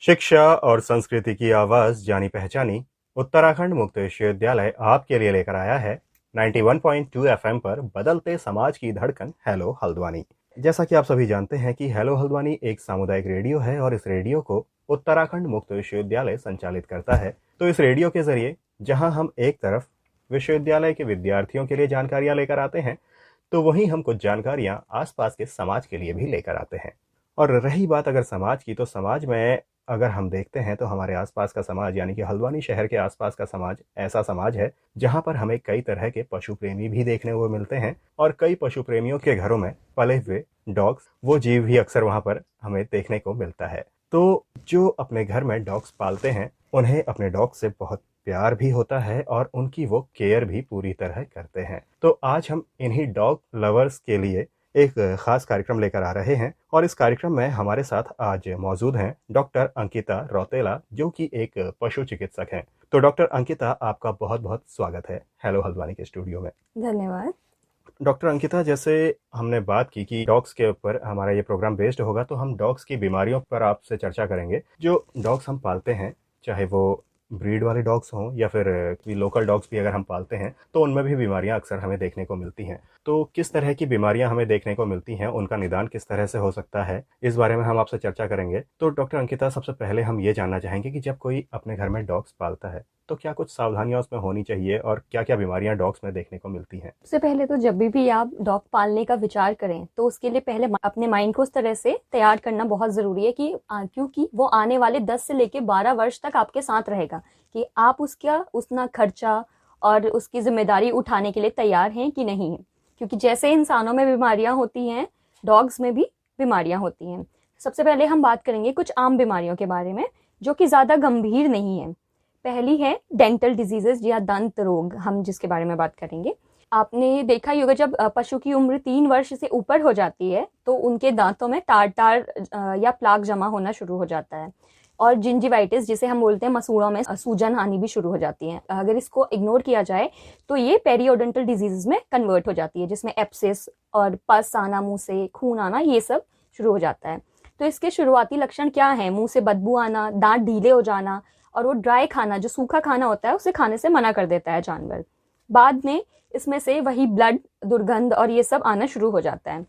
शिक्षा और संस्कृति की आवाज जानी पहचानी उत्तराखंड मुक्त विश्वविद्यालय आपके लिए लेकर आया है 91.2 एफएम पर बदलते समाज की धड़कन हेलो हल्द्वानी। जैसा कि आप सभी जानते हैं कि हेलो हल्द्वानी एक सामुदायिक रेडियो है और इस रेडियो को उत्तराखंड मुक्त विश्वविद्यालय संचालित करता है। तो इस रेडियो के जरिए जहां हम एक तरफ विश्वविद्यालय के विद्यार्थियों के लिए जानकारियां लेकर आते हैं, तो वहीं हम कुछ जानकारियां आसपास के समाज के लिए भी लेकर आते हैं। और रही बात अगर समाज की, तो समाज में अगर हम देखते हैं तो हमारे आसपास का समाज यानी कि हल्द्वानी शहर के आसपास का समाज ऐसा समाज है जहां पर हमें कई तरह के पशु प्रेमी भी देखने को मिलते हैं और कई पशु प्रेमियों के घरों में पले हुए डॉग्स, वो जीव भी अक्सर वहां पर हमें देखने को मिलता है। तो जो अपने घर में डॉग्स पालते हैं उन्हें अपने डॉग से बहुत प्यार भी होता है और उनकी वो केयर भी पूरी तरह करते हैं। तो आज हम इन्हीं डॉग लवर्स के लिए एक खास कार्यक्रम लेकर आ रहे हैं और इस कार्यक्रम में हमारे साथ आज मौजूद हैं डॉक्टर अंकिता रौतेला, जो कि एक पशु चिकित्सक हैं। तो डॉक्टर अंकिता, आपका बहुत बहुत स्वागत है हेलो हल्द्वानी के स्टूडियो में। धन्यवाद। डॉक्टर अंकिता, जैसे हमने बात की कि डॉग्स के ऊपर हमारा ये प्रोग्राम बेस्ड होगा, तो हम डॉग्स की बीमारियों पर आपसे चर्चा करेंगे। जो डॉग्स हम पालते हैं, चाहे वो ब्रीड वाले डॉग्स हों या फिर लोकल डॉग्स भी अगर हम पालते हैं, तो उनमें भी बीमारियां अक्सर हमें देखने को मिलती हैं। तो किस तरह की बीमारियां हमें देखने को मिलती हैं, उनका निदान किस तरह से हो सकता है, इस बारे में हम आपसे चर्चा करेंगे। तो डॉक्टर अंकिता, सबसे पहले हम ये जानना चाहेंगे कि जब कोई अपने घर में डॉग्स पालता है तो क्या कुछ सावधानियां उसमें होनी चाहिए और क्या क्या बीमारियां डॉग्स में देखने को मिलती हैं? सबसे पहले तो जब भी आप डॉग पालने का विचार करें तो उसके लिए पहले अपने माइंड को उस तरह से तैयार करना बहुत ज़रूरी है कि क्योंकि वो आने वाले 10 से लेके 12 वर्ष तक आपके साथ रहेगा, कि आप उसका उतना खर्चा और उसकी जिम्मेदारी उठाने के लिए तैयार हैं कि नहीं है। क्योंकि जैसे इंसानों में बीमारियां होती हैं, डॉग्स में भी बीमारियां होती हैं। सबसे पहले हम बात करेंगे कुछ आम बीमारियों के बारे में जो कि ज़्यादा गंभीर नहीं है। पहली है डेंटल डिजीजेस या दंत रोग, हम जिसके बारे में बात करेंगे। आपने देखा ही होगा जब पशु की उम्र 3 वर्ष से ऊपर हो जाती है तो उनके दांतों में टार या प्लाक जमा होना शुरू हो जाता है और जिंजिवाइटिस, जिसे हम बोलते हैं, मसूड़ों में सूजन आनी भी शुरू हो जाती है। अगर इसको इग्नोर किया जाए तो ये पेरियोडेंटल डिजीजेस में कन्वर्ट हो जाती है, जिसमें एप्सिस और पस आना, मुंह से खून आना, ये सब शुरू हो जाता है। तो इसके शुरुआती लक्षण क्या है? मुंह से बदबू आना, दांत ढीले हो जाना और वो ड्राई खाना, जो सूखा खाना होता है, उसे खाने से मना कर देता है जानवर। बाद में इसमें से वही ब्लड, दुर्गंध और ये सब आना शुरू हो जाता है।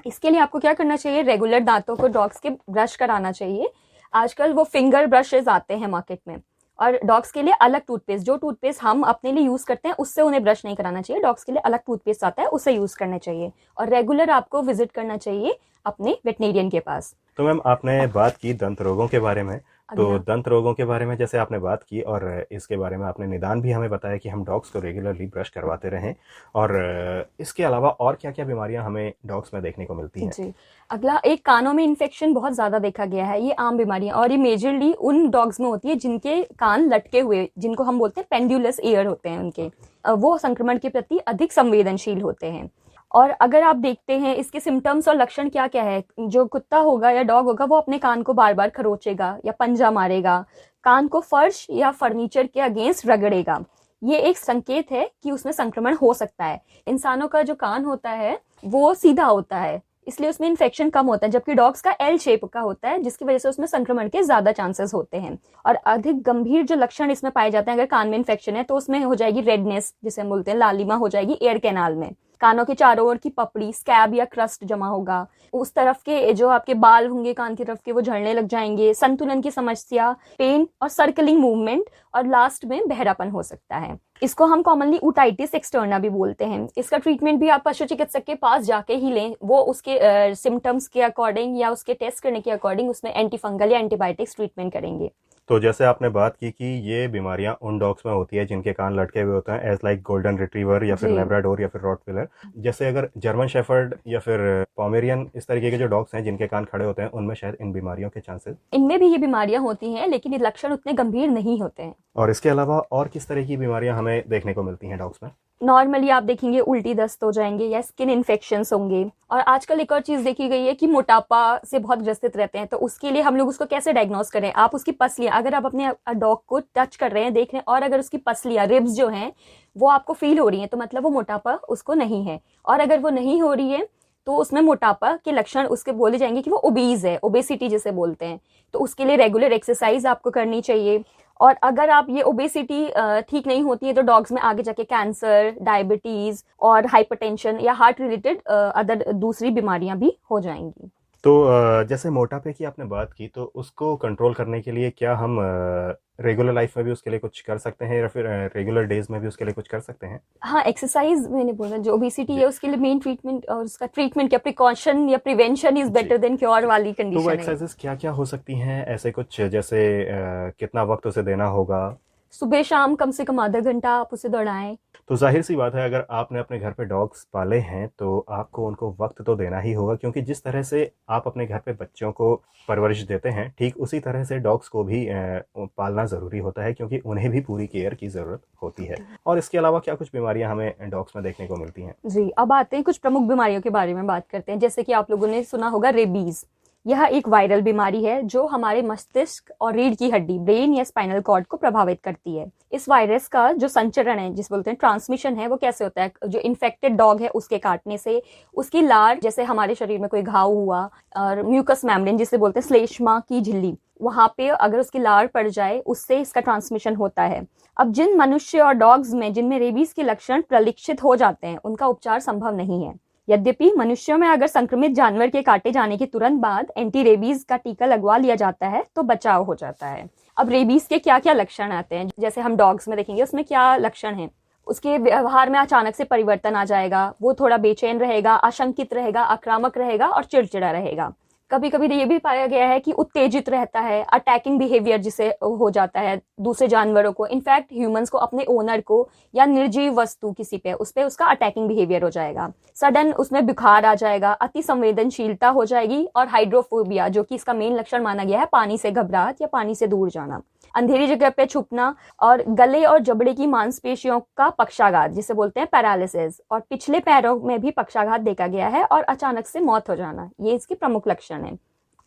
इसके लिए आपको क्या करना चाहिए? रेगुलर दांतों को डॉग्स के ब्रश कराना चाहिए। आजकल वो फिंगर ब्रशेज आते हैं मार्केट में, और डॉग्स के लिए अलग टूथपेस्ट, जो टूथपेस्ट हम अपने लिए यूज करते हैं उससे उन्हें ब्रश नहीं कराना चाहिए। डॉग्स के लिए अलग टूथपेस्ट आता है, उसे यूज करना चाहिए। और रेगुलर आपको विजिट करना चाहिए अपने वेटनेरियन के पास। तो मैम, आपने बात की दंत रोगों के बारे में। तो दंत रोगों के बारे में जैसे आपने बात की और इसके बारे में आपने निदान भी हमें बताया कि हम डॉग्स को रेगुलरली ब्रश करवाते रहें, और इसके अलावा और क्या क्या बीमारियां हमें डॉग्स में देखने को मिलती हैं? जी, अगला एक कानों में इन्फेक्शन बहुत ज़्यादा देखा गया है। ये आम बीमारियां और ये मेजरली उन डॉग्स में होती है जिनके कान लटके हुए, जिनको हम बोलते हैं पेंडुलस ईयर होते हैं उनके, वो संक्रमण के प्रति अधिक संवेदनशील होते हैं। और अगर आप देखते हैं इसके सिम्टम्स और लक्षण क्या क्या है, जो कुत्ता होगा या डॉग होगा वो अपने कान को बार बार खरोचेगा या पंजा मारेगा, कान को फर्श या फर्नीचर के अगेंस्ट रगड़ेगा। ये एक संकेत है कि उसमें संक्रमण हो सकता है। इंसानों का जो कान होता है वो सीधा होता है, इसलिए उसमें इन्फेक्शन कम होता है, जबकि डॉग्स का एल शेप का होता है, जिसकी वजह से उसमें संक्रमण के ज्यादा चांसेस होते हैं। और अधिक गंभीर जो लक्षण इसमें पाए जाते हैं, अगर कान में इन्फेक्शन है तो उसमें हो जाएगी रेडनेस, जिसे हम बोलते हैं लालिमा हो जाएगी एयर कैनाल में। कानों के चारों ओर की पपड़ी, स्कैब या क्रस्ट जमा होगा। उस तरफ के जो आपके बाल होंगे कान की तरफ के, वो झड़ने लग जाएंगे। संतुलन की समस्या, पेन और सर्कलिंग मूवमेंट, और लास्ट में बहरापन हो सकता है। इसको हम कॉमनली ऊटाइटिस एक्सटर्ना भी बोलते हैं। इसका ट्रीटमेंट भी आप पशु चिकित्सक के पास जाके ही लें। वो उसके सिम्टम्स के अकॉर्डिंग या उसके टेस्ट करने के अकॉर्डिंग उसमें एंटीफंगल या एंटीबायोटिक्स ट्रीटमेंट करेंगे। तो जैसे आपने बात की कि ये बीमारियां उन डॉग्स में होती है जिनके कान लटके हुए होते हैं, एज लाइक गोल्डन रिट्रीवर या फिर लेब्राडोर या फिर रॉटविलर। जैसे अगर जर्मन शेफर्ड या फिर पोमेरियन, इस तरीके के जो डॉग्स हैं जिनके कान खड़े होते हैं, उनमें शायद इन बीमारियों के चांसेस, इनमें भी ये बीमारियां होती हैं, लेकिन ये लक्षण उतने गंभीर नहीं होते हैं। और इसके अलावा और किस तरह की बीमारियां हमें देखने को मिलती हैं डॉग्स में? नॉर्मली आप देखेंगे उल्टी दस्त हो जाएंगे या स्किन इन्फेक्शंस होंगे। और आजकल एक और चीज देखी गई है कि मोटापा से बहुत ग्रसित रहते हैं, तो उसके लिए हम लोग उसको कैसे डायग्नोस करें? आप उसकी पसलियां, अगर आप अपने डॉग को टच कर रहे हैं, देख रहे हैं, और अगर उसकी पसलियां, रिब्स जो हैं, वो आपको फील हो रही हैं, तो मतलब वो मोटापा उसको नहीं है। और अगर वो नहीं हो रही है तो उसमें मोटापा के लक्षण उसके बोले जाएंगे कि वो ओबीज है, ओबेसिटी जिसे बोलते हैं। तो उसके लिए रेगुलर एक्सरसाइज आपको करनी चाहिए। और अगर आप ये ओबेसिटी ठीक नहीं होती है तो डॉग्स में आगे जाके कैंसर, डायबिटीज और हाइपरटेंशन या हार्ट रिलेटेड अदर दूसरी बीमारियां भी हो जाएंगी। तो जैसे मोटापे की आपने बात की, तो उसको कंट्रोल करने के लिए क्या हम रेगुलर लाइफ में भी उसके लिए कुछ कर सकते हैं, या फिर रेगुलर डेज में भी उसके लिए कुछ कर सकते हैं? हाँ, एक्सरसाइज मैंने बोला, जो ओबेसिटी जी। है उसके लिए मेन ट्रीटमेंट और उसका ट्रीटमेंट क्या, प्रिकॉशन या prevention is better than cure वाली तो वो कंडीशन है। एक्सरसाइजेस क्या क्या हो सकती हैं ऐसे कुछ, जैसे कितना वक्त उसे देना होगा? सुबह शाम कम से कम आधा घंटा आप उसे दौड़ाएं। तो जाहिर सी बात है, अगर आपने अपने घर पे डॉग्स पाले हैं तो आपको उनको वक्त तो देना ही होगा, क्योंकि जिस तरह से आप अपने घर पे बच्चों को परवरिश देते हैं, ठीक उसी तरह से डॉग्स को भी पालना ज़रूरी होता है, क्योंकि उन्हें भी पूरी केयर की ज़रूरत होती है। और इसके अलावा क्या कुछ बीमारियां हमें डॉग्स में देखने को मिलती हैं? जी, अब आते हैं कुछ प्रमुख बीमारियों के बारे में बात करते हैं। जैसे कि आप लोगों ने सुना होगा रेबीज। यह एक वायरल बीमारी है जो हमारे मस्तिष्क और रीढ़ की हड्डी, ब्रेन या स्पाइनल कॉर्ड को प्रभावित करती है। इस वायरस का जो संचरण है, जिस बोलते हैं ट्रांसमिशन है, वो कैसे होता है? जो इन्फेक्टेड डॉग है उसके काटने से, उसकी लार, जैसे हमारे शरीर में कोई घाव हुआ और म्यूकस मेम्ब्रेन जिसे बोलते हैं श्लेष्मा की झिल्ली, वहां पे अगर उसकी लार पड़ जाए, उससे इसका ट्रांसमिशन होता है। अब जिन मनुष्य और डॉग्स में जिनमें रेबीज के लक्षण प्रलक्षित हो जाते हैं, उनका उपचार संभव नहीं है। यद्यपि मनुष्यों में अगर संक्रमित जानवर के काटे जाने के तुरंत बाद एंटी रेबीज का टीका लगवा लिया जाता है तो बचाव हो जाता है। अब रेबीज के क्या क्या लक्षण आते हैं, जैसे हम डॉग्स में देखेंगे उसमें क्या लक्षण हैं। उसके व्यवहार में अचानक से परिवर्तन आ जाएगा, वो थोड़ा बेचैन रहेगा, आशंकित रहेगा, आक्रामक रहेगा और चिड़चिड़ा रहेगा। कभी कभी ये भी पाया गया है कि उत्तेजित रहता है, अटैकिंग बिहेवियर जिसे हो जाता है दूसरे जानवरों को, इनफैक्ट ह्यूमंस को, अपने ओनर को या निर्जीव वस्तु किसी पे, उस पे उसका अटैकिंग बिहेवियर हो जाएगा। सडन उसमें बुखार आ जाएगा, अति संवेदनशीलता हो जाएगी और हाइड्रोफोबिया, जो कि इसका मेन लक्षण माना गया है, पानी से घबराहट या पानी से दूर जाना, अंधेरी जगह पे छुपना और गले और जबड़े की मांसपेशियों का पक्षाघात जिसे बोलते हैं पैरालिसिस, और पिछले पैरों में भी पक्षाघात देखा गया है और अचानक से मौत हो जाना, ये इसके प्रमुख लक्षण है।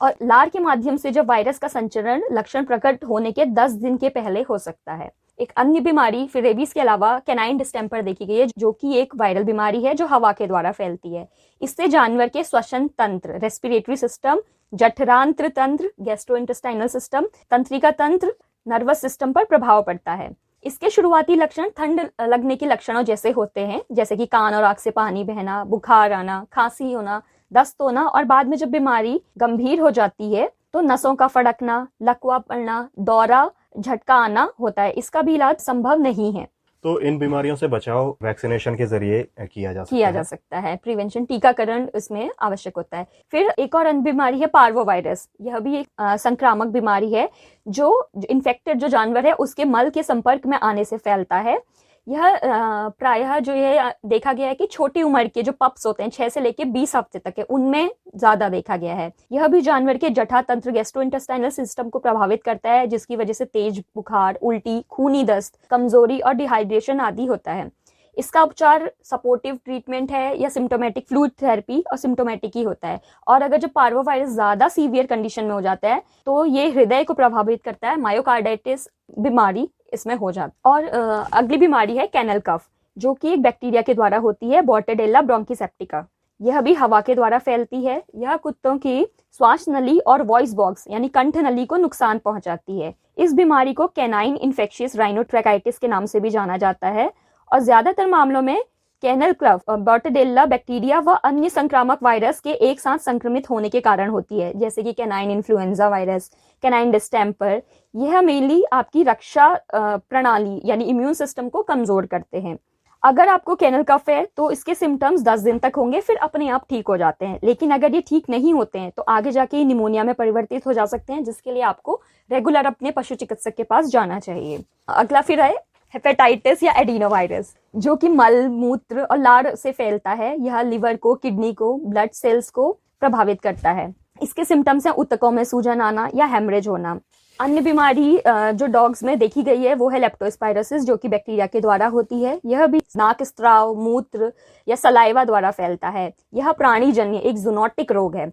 और लार के माध्यम से जब वायरस का संचरण लक्षण प्रकट होने के 10 दिन के पहले हो सकता है। एक अन्य बीमारी फिर रेबीज के अलावा कैनाइन डिस्टेम्पर देखी गई है, जो कि एक वायरल बीमारी है जो हवा के द्वारा फैलती है। इससे जानवर के श्वसन तंत्र, रेस्पिरेटरी सिस्टम, जठरांत्र तंत्र, गैस्ट्रोइंटेस्टाइनल सिस्टम, तंत्रिका तंत्र, नर्वस सिस्टम पर प्रभाव पड़ता है। इसके शुरुआती लक्षण ठंड लगने के लक्षणों जैसे होते हैं, जैसे कि कान और आंख से पानी बहना, बुखार आना, खांसी होना, दस्त होना, और बाद में जब बीमारी गंभीर हो जाती है तो नसों का फड़कना, लकवा पड़ना, दौरा, झटका आना होता है। इसका भी इलाज संभव नहीं है। तो इन बीमारियों से बचाव वैक्सीनेशन के जरिए किया जा सकता है। प्रिवेंशन, टीकाकरण इसमें आवश्यक होता है। फिर एक और अन्य बीमारी है पार्वो वायरस। यह भी एक संक्रामक बीमारी है जो इन्फेक्टेड जो जानवर है उसके मल के संपर्क में आने से फैलता है। यह प्रायः जो है देखा गया है कि छोटी उम्र के जो पप्स होते हैं 6 से लेके 20 हफ्ते तक है, उनमें ज्यादा देखा गया है। यह भी जानवर के जठा तंत्र, गैस्ट्रोइंटेस्टाइनल सिस्टम को प्रभावित करता है, जिसकी वजह से तेज बुखार, उल्टी, खूनी दस्त, कमजोरी और डिहाइड्रेशन आदि होता है। इसका उपचार सपोर्टिव ट्रीटमेंट है या सिम्टोमेटिक फ्लूइड थेरेपी, और सिम्टोमेटिक ही होता है। और अगर जो पार्वो वायरस ज्यादा सीवियर कंडीशन में हो जाता है तो ये हृदय को प्रभावित करता है, मायोकार्डाइटिस बीमारी इसमें हो जाती। और अगली बीमारी है कैनल कफ, जो कि एक बैक्टीरिया के द्वारा होती है, बोर्टेडेला ब्रोंकिसेप्टिका। यह भी हवा के द्वारा फैलती है। यह कुत्तों की श्वास नली और वॉइस बॉक्स यानी कंठ नली को नुकसान पहुंचाती है। इस बीमारी को कैनाइन इन्फेक्शियस राइनोट्रैकाइटिस के नाम से भी जाना जाता है, और ज्यादातर मामलों में कैनल क्लफ, बोर्टेडेला बैक्टीरिया व अन्य संक्रामक वायरस के एक साथ संक्रमित होने के कारण होती है, जैसे कि canine influenza virus, canine distemper. यह मेनली आपकी रक्षा प्रणाली यानी इम्यून सिस्टम को कमजोर करते हैं। अगर आपको कैनल कफ है तो इसके सिम्टम्स 10 दिन तक होंगे, फिर अपने आप ठीक हो जाते हैं। लेकिन अगर ये ठीक नहीं होते हैं तो आगे जाके निमोनिया में परिवर्तित हो जा सकते हैं, जिसके लिए आपको रेगुलर अपने पशु चिकित्सक के पास जाना चाहिए। अगला फिर है हेपेटाइटिस या एडिनोवायरस, जो कि मल, मूत्र और लार से फैलता है। यह लिवर को, किडनी को, ब्लड सेल्स को प्रभावित करता है। इसके सिम्टम्स हैं ऊतकों में सूजन आना या हेमरेज होना। अन्य बीमारी जो डॉग्स में देखी गई है वो है लेप्टोस्पायरोसिस, जो कि बैक्टीरिया के द्वारा होती है। यह भी नाक स्त्राव, मूत्र या सलाइवा द्वारा फैलता है। यह प्राणीजन्य एक जूनोटिक रोग है।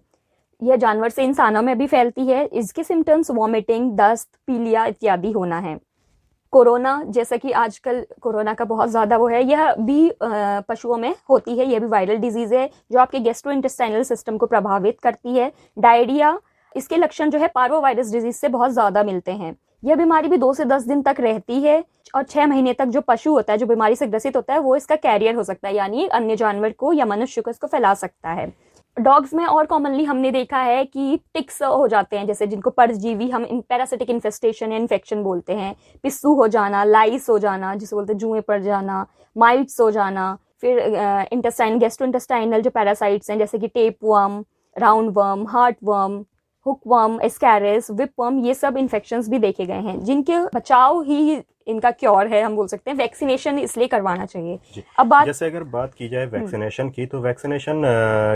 यह जानवर से इंसानों में भी फैलती है। इसके सिम्टम्स वॉमिटिंग, दस्त, पीलिया इत्यादि होना है। कोरोना, जैसा कि आजकल कोरोना का बहुत ज़्यादा वो है, यह भी पशुओं में होती है। यह भी वायरल डिजीज़ है जो आपके गैस्ट्रोइंटेस्टाइनल सिस्टम को प्रभावित करती है। डायरिया, इसके लक्षण जो है पार्वोवायरस डिजीज से बहुत ज़्यादा मिलते हैं। यह बीमारी भी 2 से 10 दिन तक रहती है और 6 महीने तक जो पशु होता है, जो बीमारी से ग्रसित होता है, वो इसका कैरियर हो सकता है, यानी अन्य जानवर को या मनुष्य को इसको फैला सकता है। डॉग्स में और कॉमनली हमने देखा है कि टिक्स हो जाते हैं, जैसे जिनको परजीवी हम पैरासिटिक इन्फेस्टेशन या इन्फेक्शन बोलते हैं। पिस्सू हो जाना, लाइस हो जाना जिसे बोलते हैं जुएं पड़ जाना, माइट्स हो जाना, फिर इंटेस्टाइन गैस्ट्रोइंटेस्टाइनल जो पैरासाइट्स हैं जैसे कि tapeworm, roundworm, heartworm, hookworm, ascaris, whipworm, ये सब इन्फेक्शंस भी देखे गए हैं जिनके बचाव ही इनका क्योर है, हम बोल सकते हैं। वैक्सीनेशन इसलिए करवाना चाहिए। अब बात, जैसे अगर बात की जाए वैक्सीनेशन की, तो वैक्सीनेशन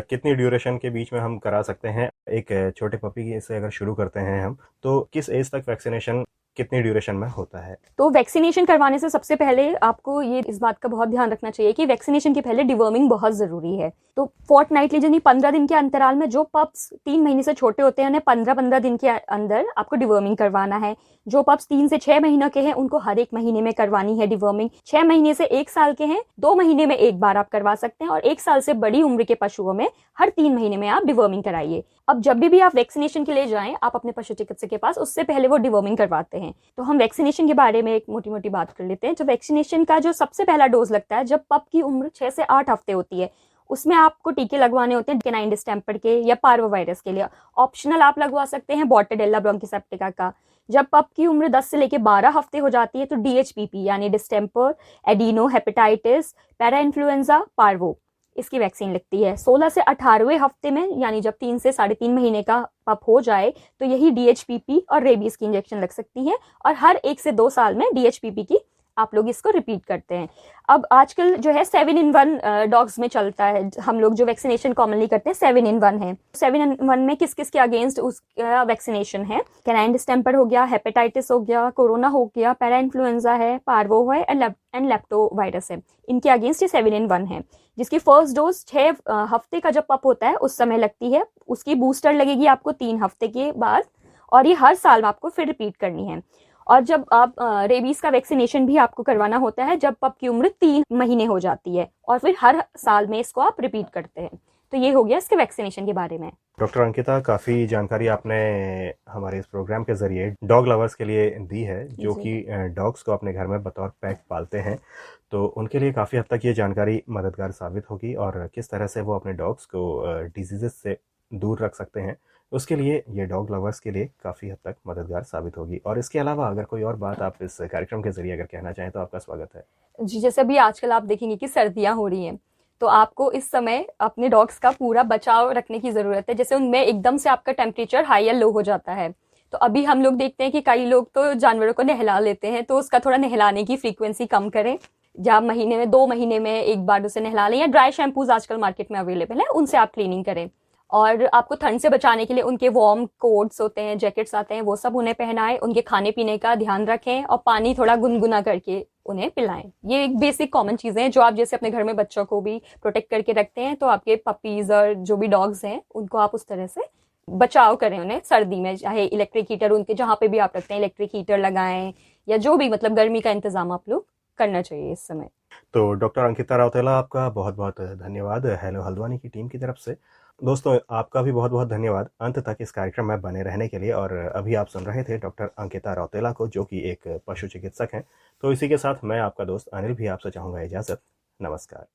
कितनी ड्यूरेशन के बीच में हम करा सकते हैं? एक छोटे पपी से अगर शुरू करते हैं हम, तो किस एज तक वैक्सीनेशन कितनी ड्यूरेशन में होता है? तो वैक्सीनेशन करवाने से सबसे पहले आपको ये इस बात का बहुत ध्यान रखना चाहिए कि वैक्सीनेशन के पहले डिवर्मिंग बहुत जरूरी है। तो फोर्टनाइटली यानी 15 दिन के अंतराल में जो पप्स 3 महीने से छोटे होते हैं उन्हें 15-15 दिन के अंदर आपको डिवर्मिंग करवाना है। जो पप्स 3 से 6 महीनों के हैं उनको हर 1 महीने में करवानी है डिवर्मिंग। 6 महीने से 1 साल के हैं 2 महीने में एक बार आप करवा सकते हैं, और 1 साल से बड़ी उम्र के पशुओं में हर 3 महीने में आप डिवर्मिंग कराइए। अब जब भी आप वैक्सीनेशन के लिए जाएं, आप अपने पशु चिकित्सक के पास, उससे पहले वो डिवर्मिंग करवाते हैं। तो हम वैक्सीनेशन के बारे में एक मोटी मोटी बात कर लेते हैं। जो वैक्सीनेशन का जो सबसे पहला डोज लगता है जब पप की उम्र 6 से 8 हफ्ते होती है, उसमें आपको टीके लगवाने होते हैं कैनाइन डिस्टेम्पर के या पार्वोवायरस के लिए। ऑप्शनल आप लगवा सकते हैं बॉर्टेडेला ब्रोंकिसेप्टिका का। जब पप की उम्र 10 से लेकर 12 हफ्ते हो जाती है तो डीएचपीपी यानी distemper, adeno hepatitis, para influenza, parvo, इसकी वैक्सीन लगती है। 16 से 18वें हफ्ते में, यानी जब 3 से 3.5 महीने का पप हो जाए, तो यही डीएचपीपी और रेबीज की इंजेक्शन लग सकती है, और हर 1 से 2 साल में डीएचपीपी की आप लोग इसको रिपीट करते हैं। अब आजकल जो है 7-in-1 डॉग्स में चलता है। हम लोग जो वैक्सीनेशन कॉमनली करते हैं 7-in-1 है। 7-in-1 में किस किस के अगेंस्ट उसका वैक्सीनेशन है? कैनाइन डिस्टेम्पर हो गया, हेपेटाइटिस हो गया, कोरोना हो गया, पैरा इन्फ्लुएंजा है, पार्वो है एंड लेप्टोवायरस है। इनके अगेंस्ट ये 7-in-1 है, जिसकी फर्स्ट डोज 6 हफ्ते का जब पप होता है उस समय लगती है। उसकी बूस्टर लगेगी आपको 3 हफ्ते के बाद, और ये हर साल में आपको फिर रिपीट करनी है। और जब आप रेबीज का वैक्सीनेशन भी आपको करवाना होता है जब पप की उम्र 3 महीने हो जाती है, और फिर हर साल में इसको आप रिपीट करते हैं। तो ये हो गया इसके वैक्सीनेशन के बारे में। डॉक्टर अंकिता, काफ़ी जानकारी आपने हमारे इस प्रोग्राम के जरिए डॉग लवर्स के लिए दी है, जो कि डॉग्स को अपने घर में बतौर पेट पालते हैं। तो उनके लिए काफ़ी हद तक ये जानकारी मददगार साबित होगी, और किस तरह से वो अपने डॉग्स को डिजीज़ से दूर रख सकते हैं, उसके लिए ये डॉग लवर्स के लिए काफ़ी हद तक मददगार साबित होगी। और इसके अलावा अगर कोई और बात आप इस कार्यक्रम के जरिए अगर कहना चाहें तो आपका स्वागत है जी। जैसे अभी आजकल आप देखेंगे कि सर्दियां हो रही हैं, तो आपको इस समय अपने डॉग्स का पूरा बचाव रखने की ज़रूरत है। जैसे उनमें एकदम से आपका टेम्परेचर हाई या लो हो जाता है, तो अभी हम लोग देखते हैं कि कई लोग तो जानवरों को नहला लेते हैं, तो उसका थोड़ा नहलाने की फ्रीक्वेंसी कम करें। या महीने में 2 महीने में एक बार उसे नहला लें, या ड्राई शैम्पूज आजकल मार्केट में अवेलेबल है, उनसे आप क्लीनिंग करें। और आपको ठंड से बचाने के लिए उनके वार्म कोट्स होते हैं, जैकेट्स आते हैं, वो सब उन्हें पहनाएं। उनके खाने पीने का ध्यान रखें और पानी थोड़ा गुनगुना करके उन्हें पिलाएं। ये एक बेसिक कॉमन चीज़ें हैं जो आप जैसे अपने घर में बच्चों को भी प्रोटेक्ट करके रखते हैं, तो आपके पपीज और जो भी डॉग्स हैं उनको आप उस तरह से बचाव करें उन्हें सर्दी में। चाहे इलेक्ट्रिक हीटर उनके जहाँ पे भी आप रखते हैं इलेक्ट्रिक हीटर लगाएं, या जो भी मतलब गर्मी का इंतजाम आप लोग करना चाहिए इस समय। तो डॉक्टर अंकिता राउतेला, आपका बहुत बहुत धन्यवाद हेलो हल्द्वानी की टीम की तरफ से। दोस्तों, आपका भी बहुत बहुत धन्यवाद अंत तक इस कार्यक्रम में बने रहने के लिए। और अभी आप सुन रहे थे डॉक्टर अंकिता राउतेला को, जो कि एक पशु चिकित्सक हैं। तो इसी के साथ मैं आपका दोस्त अनिल भी आपसे चाहूँगा इजाज़त। नमस्कार।